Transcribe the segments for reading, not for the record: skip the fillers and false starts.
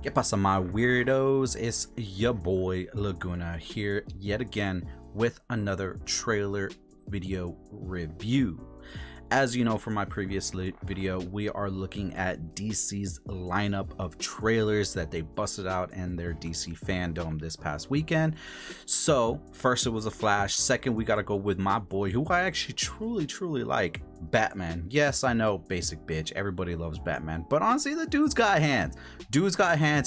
¿Qué pasa, my weirdos? It's your boy Laguna here yet again with another trailer video review. As you know from my previous video, we are looking at DC's lineup of trailers that they busted out in their DC Fandome this past weekend. So first it was a Flash, second we gotta go with my boy who I actually truly like, Batman. Yes, I know, basic bitch, everybody loves Batman, but honestly the dude's got hands.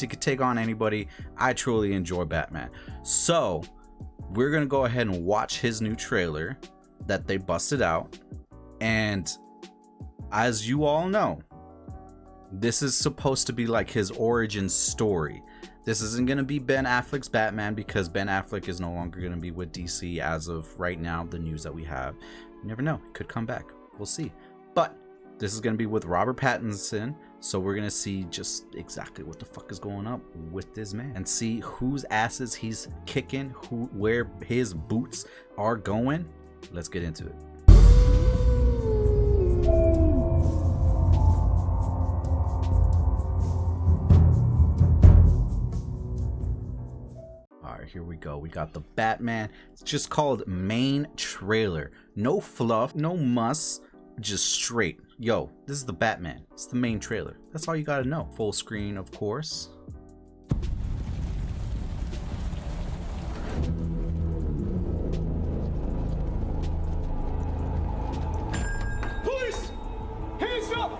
He could take on anybody. I truly enjoy Batman. So we're gonna go ahead and watch his new trailer that they busted out. And as you all know, this is supposed to be like his origin story. This isn't going to be Ben Affleck's Batman because Ben Affleck is no longer going to be with DC as of right now. The news that we have, you never know, it could come back, we'll see. But this is going to be with Robert Pattinson, so we're going to see just exactly what the fuck is going up with this man and see whose asses he's kicking, where his boots are going. Let's get into it. Here we go. We got the Batman. It's just called main trailer. No fluff, no muss, just straight. Yo, this is the Batman. It's the main trailer. That's all you gotta know. Full screen, of course. Police! Hands up!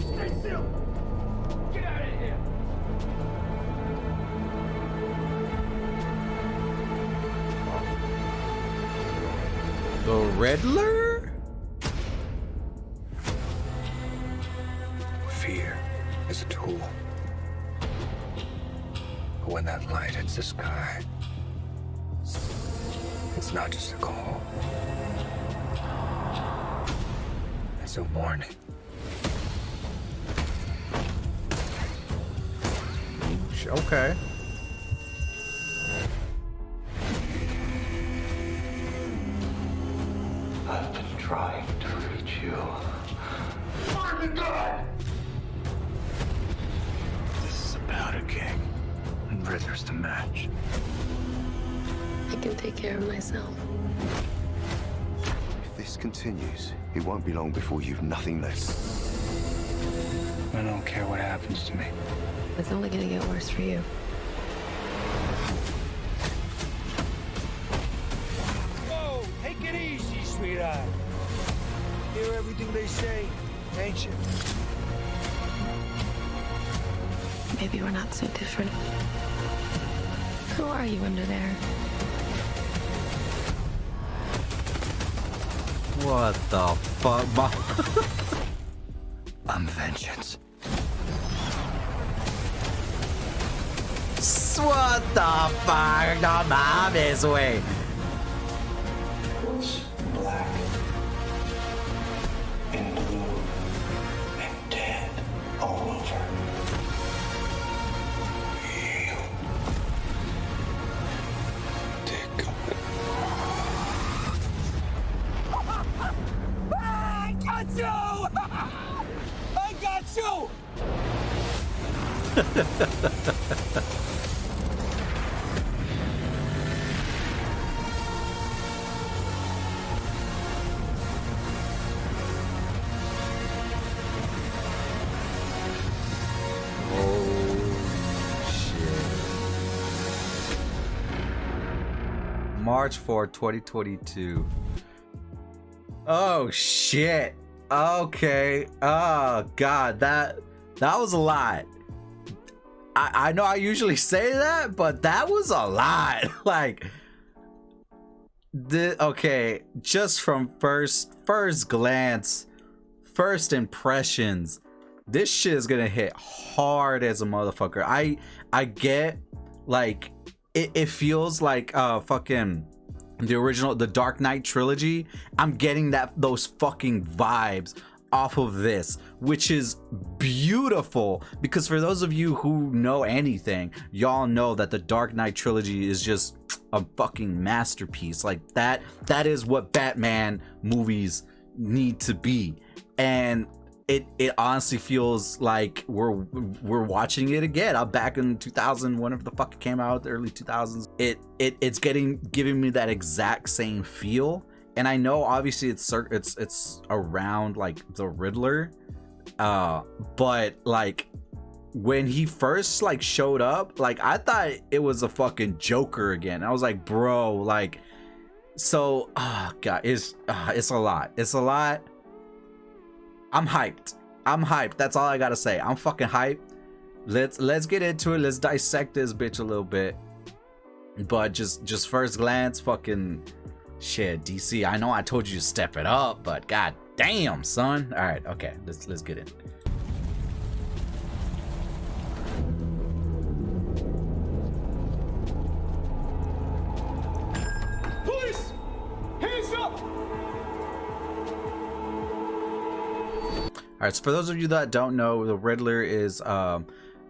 Stay still! Get out of here! The Riddler? Fear is a tool. But when that light hits the sky, it's not just a call. It's a warning. Okay. I've been trying to reach you. Marvin, God! This is about a king, and Riddler's the match. I can take care of myself. If this continues, it won't be long before you've nothing left. I don't care what happens to me. It's only gonna get worse for you. Whoa, take it easy, sweetheart. Hear everything they say, ain't you? Maybe we're not so different. Who are you under there? What the fuck? I'm vengeance. What the fuck? No mames, güey. What's black and blue and dead all over? You. Dear God. I got you! I got you! March 4, 2022. Oh shit. Okay. Oh god, that was a lot. I know I usually say that, but that was a lot. Like okay, just from first glance, first impressions, this shit is gonna hit hard as a motherfucker. I get, like, it feels like fucking the original, the Dark Knight trilogy. I'm getting those fucking vibes off of this, which is beautiful, because for those of you who know anything, y'all know that the Dark Knight trilogy is just a fucking masterpiece. Like that is what Batman movies need to be. And it honestly feels like we're watching it again. I'm back in 2000, whenever the fuck it came out, the early 2000s. It's giving me that exact same feel. And I know obviously it's around like the Riddler, but like when he first like showed up, like I thought it was a fucking Joker again. I was like, bro, like, so God, it's a lot. It's a lot. I'm hyped. That's all I gotta say. I'm fucking hyped. Let's get into it. Let's dissect this bitch a little bit. But just first glance, fucking shit, DC. I know I told you to step it up, but god damn, son. All right, okay, let's get in. Police! Hands up! All right, so for those of you that don't know, the Riddler is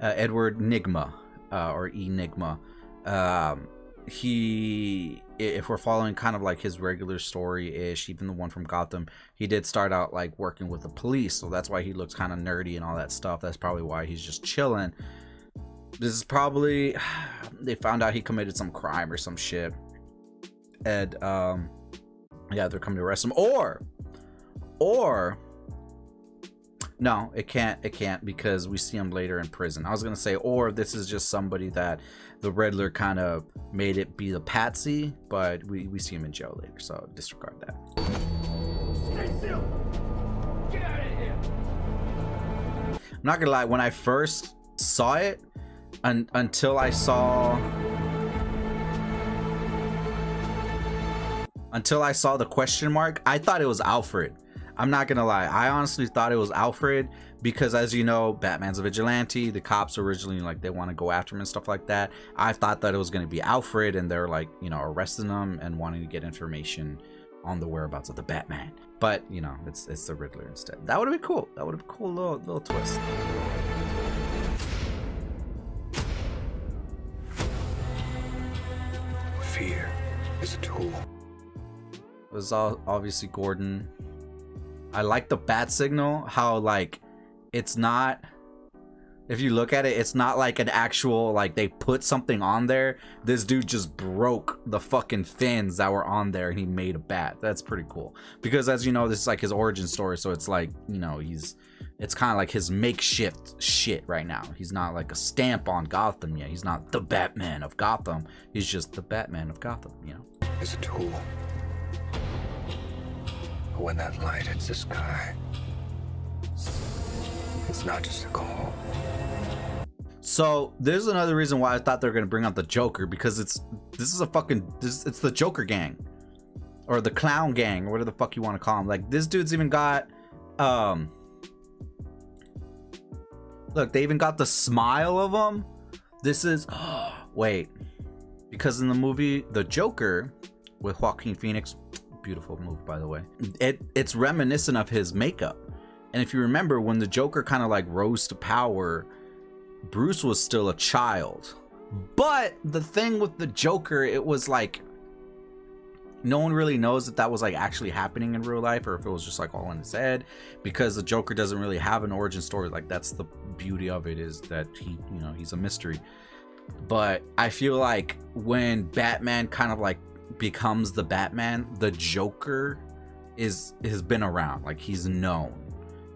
Edward Nygma, or Enigma. He, if we're following kind of like his regular story-ish, even the one from Gotham, he did start out like working with the police, so that's why he looks kind of nerdy and all that stuff. That's probably why he's just chilling. This is probably, they found out he committed some crime or some shit, and yeah, they're coming to arrest him. Or no, it can't, because we see him later in prison. I was gonna say, or this is just somebody that the Riddler kind of made it be the patsy, but we see him in jail later, so disregard that. Stay still! Get out of here! I'm not gonna lie, when I first saw it, until I saw the question mark, I thought it was Alfred. I'm not gonna lie, I honestly thought it was Alfred, because as you know, Batman's a vigilante. The cops originally, like, they want to go after him and stuff like that. I thought that it was gonna be Alfred, and they're like, you know, arresting him and wanting to get information on the whereabouts of the Batman. But you know, it's the Riddler instead. That would have been cool. That would have been a cool little twist. Fear is a tool. It was all obviously Gordon. I like the bat signal, how like it's not, if you look at it, it's not like an actual, like they put something on there. This dude just broke the fucking fins that were on there and he made a bat. That's pretty cool, because as you know, this is like his origin story, so it's like, you know, it's kind of like his makeshift shit right now. He's not like a stamp on Gotham yet. He's not the Batman of Gotham. He's just the Batman of Gotham, you know. Is a tool. But when that light hits the sky, it's not just a call. So there's another reason why I thought they were gonna bring out the Joker, because it's the Joker gang, or the clown gang, or whatever the fuck you want to call him. Like, this dude's even got look, they even got the smile of him. This is wait, because in the movie The Joker with Joaquin Phoenix, beautiful movie by the way, it's reminiscent of his makeup. And if you remember, when the Joker kind of like rose to power, Bruce was still a child. But the thing with the Joker, it was like no one really knows that was like actually happening in real life, or if it was just like all in his head, because the Joker doesn't really have an origin story. Like, that's the beauty of it, is that he, you know, he's a mystery. But I feel like when Batman kind of like becomes the Batman, the Joker has been around, like he's known.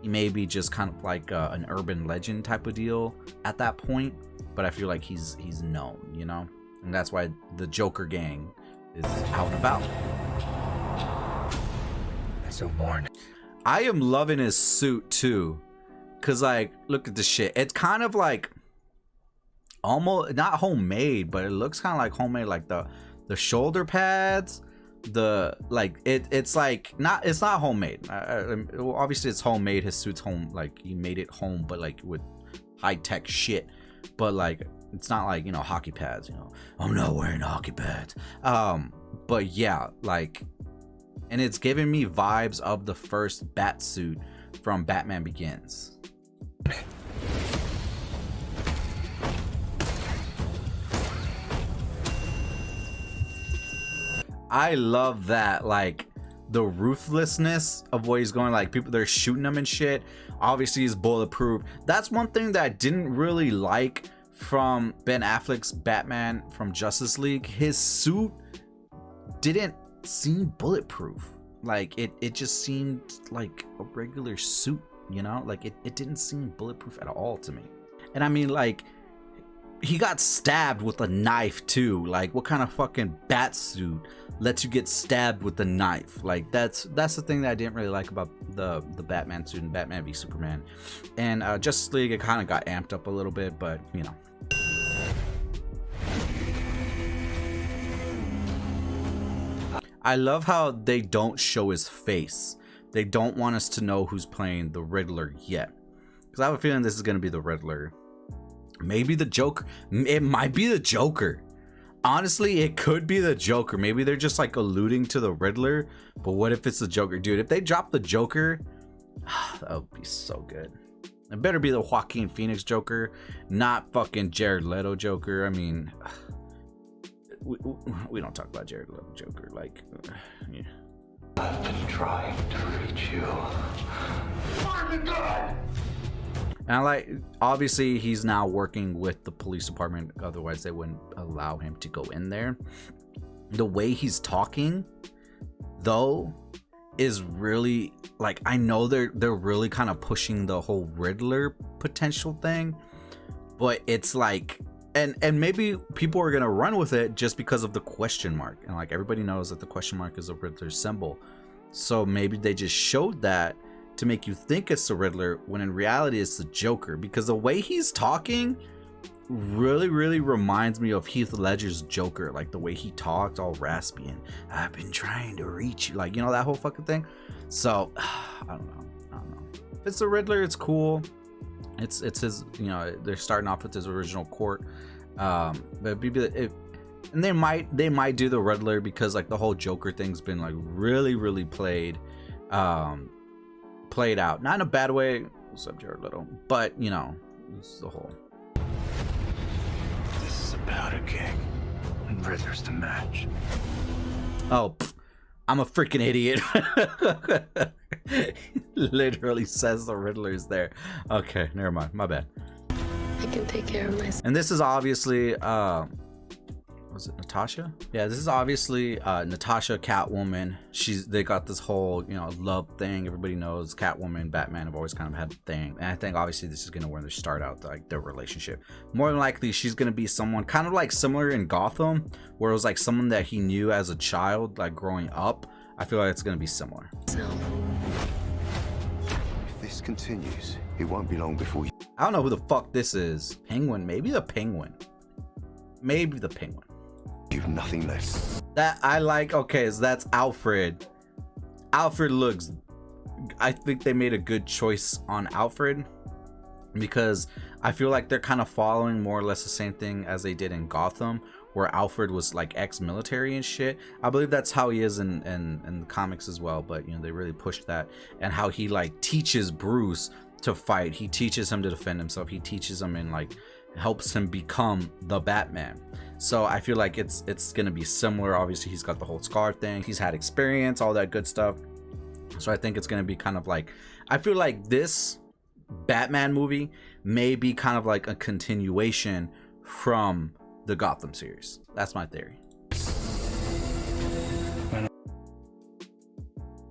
He may be just kind of like an urban legend type of deal at that point, but I feel like he's known, you know, and that's why the Joker gang is out and about. So born. I am loving his suit too, cause like, look at this shit. It's kind of like almost not homemade, but it looks kind of like homemade, like the shoulder pads, the like it's like it's not homemade. Obviously it's homemade. His suit's home, like he made it home, but like with high-tech shit. But like, it's not like, you know, hockey pads, you know, I'm not wearing hockey pads. But yeah, like, and it's giving me vibes of the first bat suit from Batman Begins. I love that, like the ruthlessness of what he's going, like people they're shooting him and shit. Obviously he's bulletproof. That's one thing that I didn't really like from Ben Affleck's Batman from Justice League. His suit didn't seem bulletproof. Like it just seemed like a regular suit, you know, like it didn't seem bulletproof at all to me. And I mean, like, he got stabbed with a knife too. Like, what kind of fucking bat suit lets you get stabbed with a knife? Like, that's the thing that I didn't really like about the Batman suit in Batman v Superman. And Justice League, it kind of got amped up a little bit, but you know. I love how they don't show his face. They don't want us to know who's playing the Riddler yet, because I have a feeling this is going to be the Riddler. Maybe the Joker. It might be the Joker. Honestly, it could be the Joker. Maybe they're just like alluding to the Riddler, but what if it's the Joker? Dude, if they drop the Joker, that would be so good. It better be the Joaquin Phoenix Joker, not fucking Jared Leto Joker. I mean, we don't talk about Jared Leto Joker. Like, yeah. I've been trying to reach you. Find the gun! And I like, obviously he's now working with the police department, otherwise they wouldn't allow him to go in there. The way he's talking though is really, like, I know they're really kind of pushing the whole Riddler potential thing, but it's like, and maybe people are gonna run with it just because of the question mark, and like everybody knows that the question mark is a Riddler symbol, so maybe they just showed that to make you think it's the Riddler when in reality it's the Joker, because the way he's talking really reminds me of Heath Ledger's Joker. Like the way he talked, all raspy and I've been trying to reach you, like, you know, that whole fucking thing. So I don't know. If it's the Riddler, it's cool. It's his, you know, they're starting off with his original court, but and they might do the Riddler because like the whole Joker thing's been like really played out, not in a bad way. What's up, Jared Leto? But you know, it's the whole. This is a powder keg, and Riddler's the match. Oh, I'm a freaking idiot. Literally says the Riddler's there. Okay, never mind. My bad. I can take care of myself. And this is obviously was it Natasha? Yeah, this is obviously Natasha, Catwoman. They got this whole, you know, love thing. Everybody knows Catwoman, Batman have always kind of had a thing, and I think obviously this is gonna where they start out like their relationship. More than likely, she's gonna be someone kind of like similar in Gotham, where it was like someone that he knew as a child, like growing up. I feel like it's gonna be similar. So, If this continues, it won't be long before you... I don't know who the fuck this is. Penguin? Maybe the Penguin. Maybe the Penguin. You've nothing left. That I like. Okay, so that's Alfred. Alfred looks, I think they made a good choice on Alfred, because I feel like they're kind of following more or less the same thing as they did in Gotham, where Alfred was like ex-military and shit. I believe that's how he is in the comics as well, but you know, they really pushed that, and how he like teaches Bruce to fight. He teaches him to defend himself. He teaches him and like helps him become the Batman. So I feel like it's gonna be similar. Obviously he's got the whole scar thing, he's had experience, all that good stuff. So I think it's gonna be kind of like, I feel like this Batman movie may be kind of like a continuation from the Gotham series. That's my theory.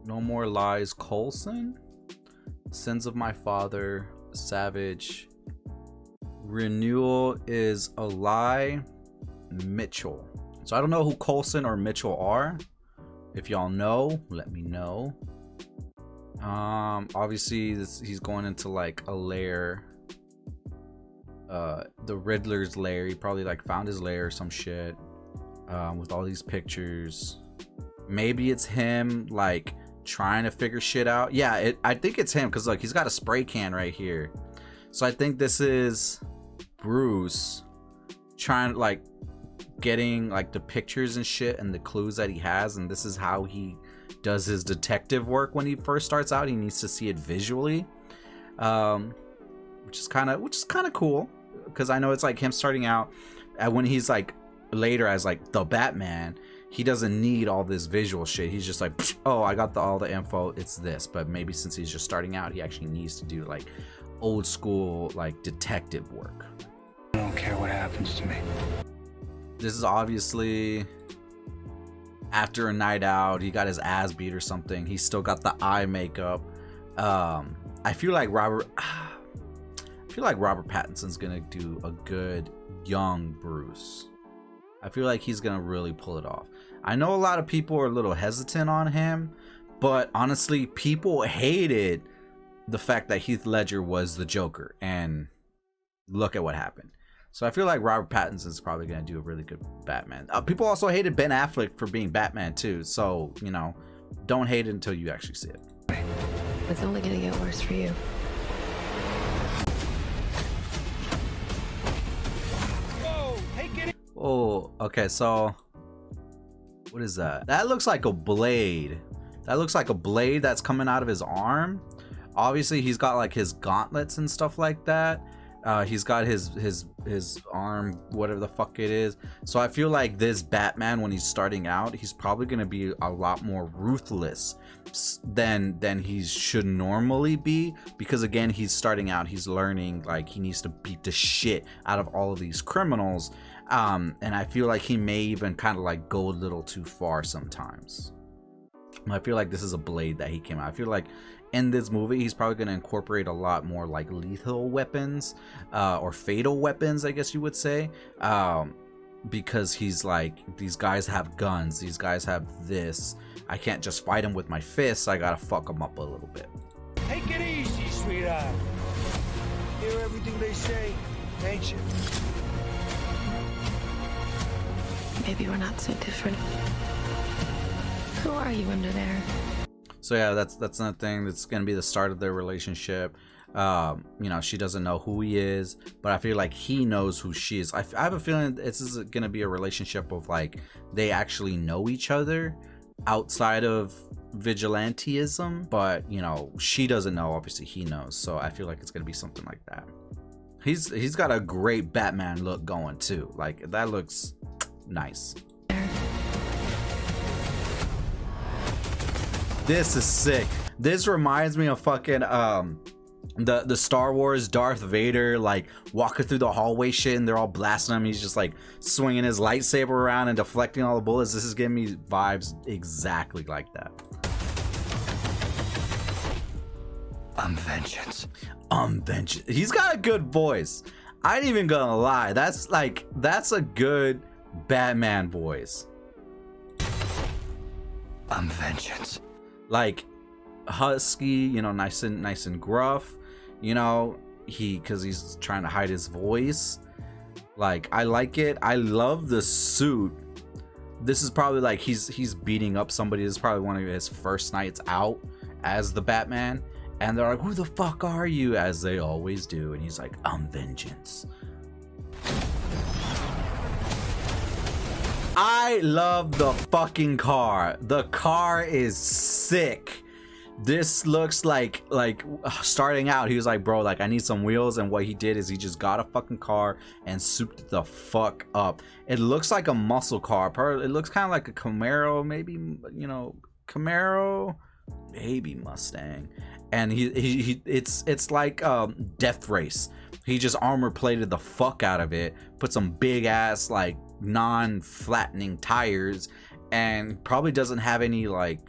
No More Lies, Coulson, Sins of My Father, Savage, Renewal is a Lie, Mitchell. So I don't know who Coulson or Mitchell are. If y'all know, let me know. Obviously he's going into like a lair, the Riddler's lair. He probably like found his lair or some shit, with all these pictures. Maybe it's him like trying to figure shit out. Yeah, I think it's him, because like he's got a spray can right here. So I think this is Bruce trying to like getting like the pictures and shit and the clues that he has, and this is how he does his detective work. When he first starts out, he needs to see it visually, which is kind of cool, because I know it's like him starting out, and when he's like later as like the Batman, he doesn't need all this visual shit. He's just like, oh, I got all the info, it's this. But maybe since he's just starting out, he actually needs to do like old school like detective work. I don't care what happens to me. This is obviously after a night out. He got his ass beat or something. He's still got the eye makeup. I feel like Robert Pattinson's gonna do a good young Bruce. I feel like he's gonna really pull it off. I know a lot of people are a little hesitant on him, but honestly, people hated the fact that Heath Ledger was the Joker, and look at what happened. So I feel like Robert Pattinson's probably gonna do a really good Batman. People also hated Ben Affleck for being Batman too, so you know, don't hate it until you actually see it. It's only gonna get worse for you. Whoa, hey, get Oh, okay, so what is that? That looks like a blade. That looks like a blade that's coming out of his arm. Obviously, he's got like his gauntlets and stuff like that. He's got his arm, whatever the fuck it is. So I feel like this Batman, when he's starting out, he's probably gonna be a lot more ruthless than he should normally be, because again, he's starting out, he's learning, like he needs to beat the shit out of all of these criminals. And I feel like he may even kind of like go a little too far sometimes. I feel like this is a blade that he came out. I feel like in this movie he's probably going to incorporate a lot more like lethal weapons, or fatal weapons, I guess you would say, because he's like, these guys have guns, these guys have this, I can't just fight them with my fists, I gotta fuck them up a little bit. Take it easy, sweetheart. Hear everything they say, ain't you? Maybe we're not so different. Who are you under there? So yeah, that's another thing that's gonna be the start of their relationship. You know, she doesn't know who he is, but I feel like he knows who she is. I have a feeling this is gonna be a relationship of like they actually know each other outside of vigilantism, but you know, she doesn't know, obviously he knows, so I feel like it's gonna be something like that. He's got a great Batman look going too, like that looks nice. This is sick. This reminds me of fucking the Star Wars Darth Vader, like walking through the hallway shit and they're all blasting him. He's just like swinging his lightsaber around and deflecting all the bullets. This is giving me vibes exactly like that. I'm vengeance. Vengeance. He's got a good voice. I ain't even gonna lie. That's a good Batman voice. I'm vengeance. Like husky, you know, nice and gruff, you know, because he's trying to hide his voice. Like, I like it. I love the suit. This is probably like he's beating up somebody. This is probably one of his first nights out as the Batman, and they're like, who the fuck are you, as they always do, and he's like, I'm vengeance. I love the fucking car. The car is sick. This looks like starting out, he was like, bro, like I need some wheels, and what he did is he just got a fucking car and souped the fuck up. It looks like a muscle car. It looks kind of like a Camaro, maybe, you know, Camaro, maybe Mustang. And it's like Death Race. He just armor plated the fuck out of it, put some big ass like non-flattening tires, and probably doesn't have any like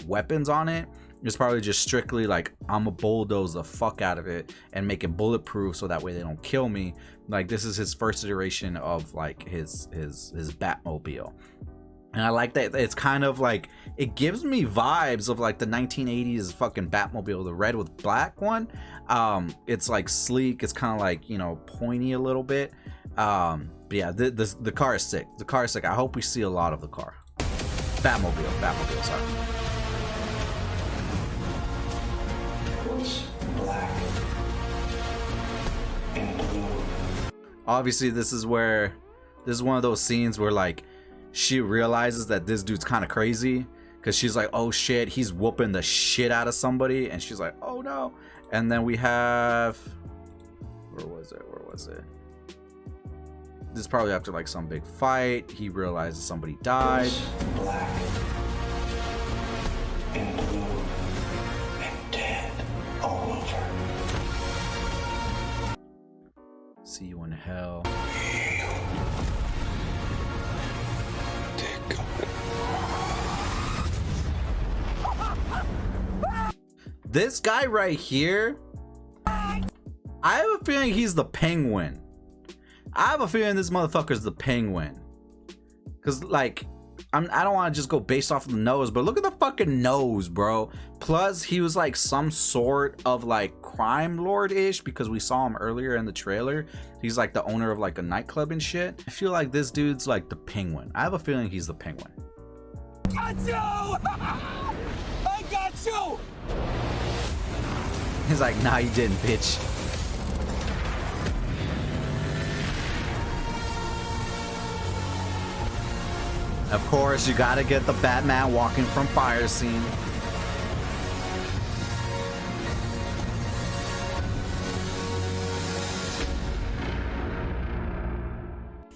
weapons on it. It's probably just strictly like, I'm a bulldoze the fuck out of it and make it bulletproof so that way they don't kill me. Like, this is his first iteration of like his Batmobile. And I like that it's kind of like, it gives me vibes of like the 1980s fucking Batmobile, the red with black one. It's like sleek, it's kind of like, you know, pointy a little bit. But yeah, the car is sick. The car is sick. I hope we see a lot of the car. Batmobile, sorry. What's black and blue? Obviously, this is one of those scenes where like she realizes that this dude's kind of crazy, because she's like, oh shit, he's whooping the shit out of somebody, and she's like, oh no. And then we have, where was it? This is probably after like some big fight. He realizes somebody died. Black and blue and dead all over. See you in hell. This guy right here, I have a feeling he's the Penguin. I have a feeling this motherfucker's the Penguin. Cause like, I don't want to just go based off of the nose, but look at the fucking nose, bro. Plus, he was like some sort of like crime lord-ish because we saw him earlier in the trailer. He's like the owner of like a nightclub and shit. I feel like this dude's like the Penguin. I have a feeling he's the Penguin. Got you! I got you! He's like, nah, you didn't, bitch. Of course, you gotta get the Batman walking from fire scene.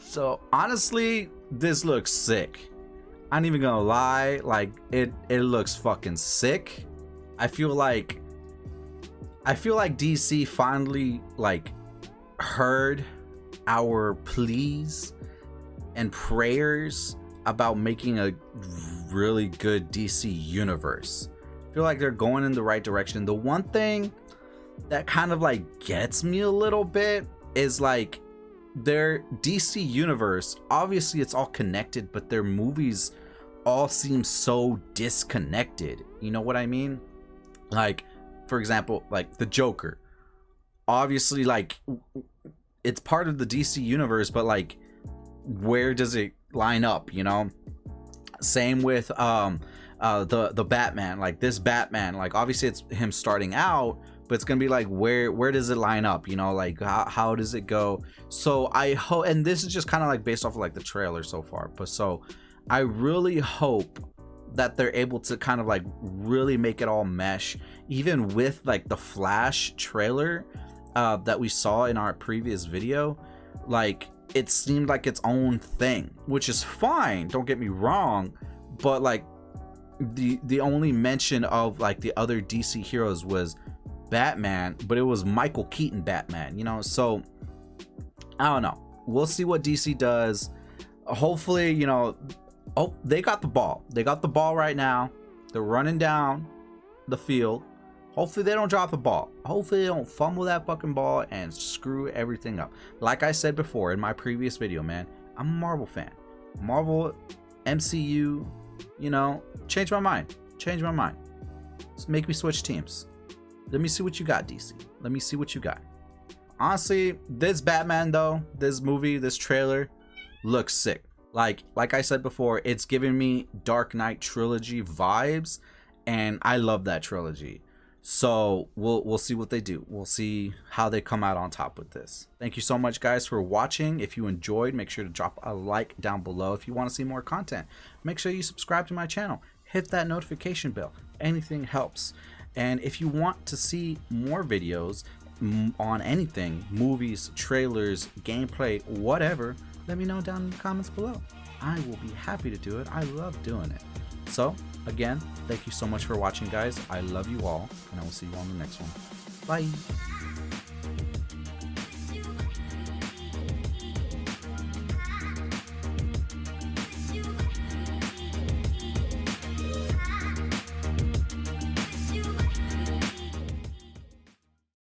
So honestly, this looks sick. I ain't even gonna lie, like it looks fucking sick. I feel like DC finally like heard our pleas and prayers about making a really good DC universe. I feel like they're going in the right direction. The one thing that kind of like gets me a little bit is like their DC universe, obviously it's all connected, but their movies all seem so disconnected. You know what I mean? Like, for example, like the Joker, obviously like it's part of the DC universe, but like where does it line up, you know? Same with the Batman. Like this Batman, like obviously it's him starting out, but it's gonna be like where does it line up, you know? Like how does it go? So I hope, and this is just kind of like based off of like the trailer so far, but so I really hope that they're able to kind of like really make it all mesh, even with like the Flash trailer that we saw in our previous video. Like it seemed like its own thing, which is fine, don't get me wrong, but like the only mention of like the other DC heroes was Batman, but it was Michael Keaton Batman, you know? So I don't know, we'll see what DC does. Hopefully, you know, oh, they got the ball right now, they're running down the field. Hopefully they don't drop the ball. Hopefully they don't fumble that fucking ball and screw everything up. Like I said before in my previous video, man, I'm a Marvel fan. Marvel, MCU, you know, change my mind. Just make me switch teams. Let me see what you got, DC. Let me see what you got. Honestly, this Batman though, this movie, this trailer looks sick. Like I said before, it's giving me Dark Knight trilogy vibes, and I love that trilogy. So we'll see what they do. We'll see how they come out on top with this. Thank you so much, guys, for watching. If you enjoyed, make sure to drop a like down below. If you want to see more content, make sure you subscribe to my channel. Hit that notification bell. Anything helps. And if you want to see more videos on anything, movies, trailers, gameplay, whatever, let me know down in the comments below. I will be happy to do it. I love doing it. So again, thank you so much for watching, guys. I love you all, and I will see you on the next one. Bye.